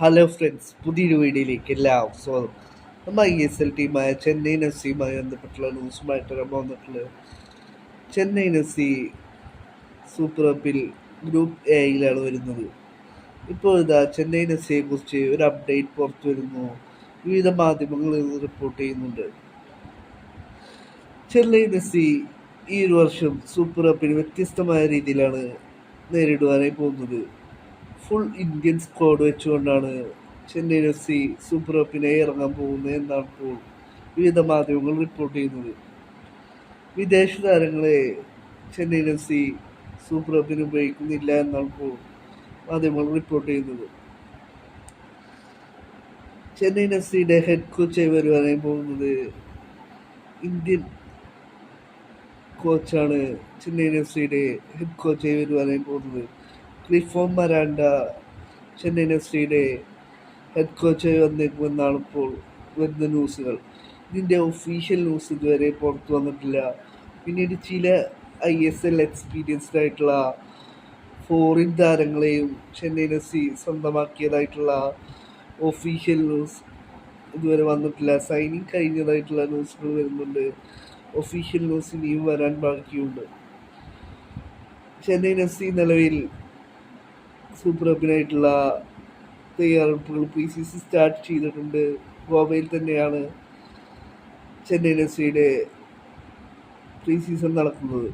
Hello friends, പുതിയൊരു വീഡിയോയിലേക്ക് എല്ലാവർക്കും സ്വാഗതം. നമ്മൾ ISL ടീമായ ചെന്നൈയിൻ FC-യുമായി ബന്ധപ്പെട്ടുള്ള ന്യൂസുമായിട്ടാണ് വന്നിട്ടുള്ളത്. ചെന്നൈയിൻ FC സൂപ്പർ കപ്പിൽ ഗ്രൂപ്പ് എയിലാണ് വരുന്നത്. ഇപ്പോൾ ചെന്നൈയിൻ FC-യെ കുറിച്ച് ഒരു അപ്ഡേറ്റ് പുറത്തു വരുന്നു. വിവിധ മാധ്യമങ്ങൾ റിപ്പോർട്ട് ചെയ്യുന്നുണ്ട്. ചെന്നൈയിൻ FC ഈ ഒരു വർഷം സൂപ്പർ കപ്പിൽ വ്യത്യസ്തമായ രീതിയിലാണ് നേരിടുവാനായി പോകുന്നത്. ഫുൾ ഇന്ത്യൻ സ്ക്വാഡ് വെച്ചുകൊണ്ടാണ് ചെന്നൈയിൻ FC സൂപ്പർ കപ്പിനെ ഇറങ്ങാൻ പോകുന്നത് എന്നാണ് ഇപ്പോൾ വിവിധ മാധ്യമങ്ങൾ റിപ്പോർട്ട് ചെയ്യുന്നത്. വിദേശ താരങ്ങളെ ചെന്നൈയിൻ FC സൂപ്പർ കപ്പിന് ഉപയോഗിക്കുന്നില്ല എന്നാണ് ഇപ്പോൾ മാധ്യമങ്ങൾ റിപ്പോർട്ട് ചെയ്യുന്നത്. ചെന്നൈയിൻ FC-യുടെ ഹെഡ് കോച്ചായി വരുവാനായി പോകുന്നത് ഇന്ത്യൻ കോച്ചാണ്. ചെന്നൈയിൻ FC-യുടെ ഹെഡ് കോച്ചായി വരുവാനായി പോകുന്നത് ക്ലിഫോൺ മരാണ്ട ചെന്നൈയിൻ FC-യുടെ ഹെഡ് കോച്ചായി വന്നേക്കുമെന്നാണ് ഇപ്പോൾ വരുന്ന ന്യൂസുകൾ. ഇതിൻ്റെ ഒഫീഷ്യൽ ന്യൂസ് ഇതുവരെ പുറത്തു വന്നിട്ടില്ല. പിന്നീട് ചില ISL എക്സ്പീരിയൻസ്ഡ് ആയിട്ടുള്ള ഫോറിൻ താരങ്ങളെയും ചെന്നൈയിൻ FC സ്വന്തമാക്കിയതായിട്ടുള്ള ഒഫീഷ്യൽ ന്യൂസ് ഇതുവരെ വന്നിട്ടില്ല. സൈനിങ് കഴിഞ്ഞതായിട്ടുള്ള ന്യൂസുകൾ വരുന്നുണ്ട്. ഒഫീഷ്യൽ ന്യൂസ് ഇനിയും വരാൻ ബാക്കിയുണ്ട്. ചെന്നൈയിൻ FC നിലവിൽ സൂപ്പർ കപ്പിനായിട്ടുള്ള തയ്യാറെടുപ്പുകൾ പ്രീ-സീസൺ സ്റ്റാർട്ട് ചെയ്തിട്ടുണ്ട്. ഗോവയിൽ തന്നെയാണ് ചെന്നൈയിൻ FC-യുടെ പ്രീ-സീസൺ നടക്കുന്നത്.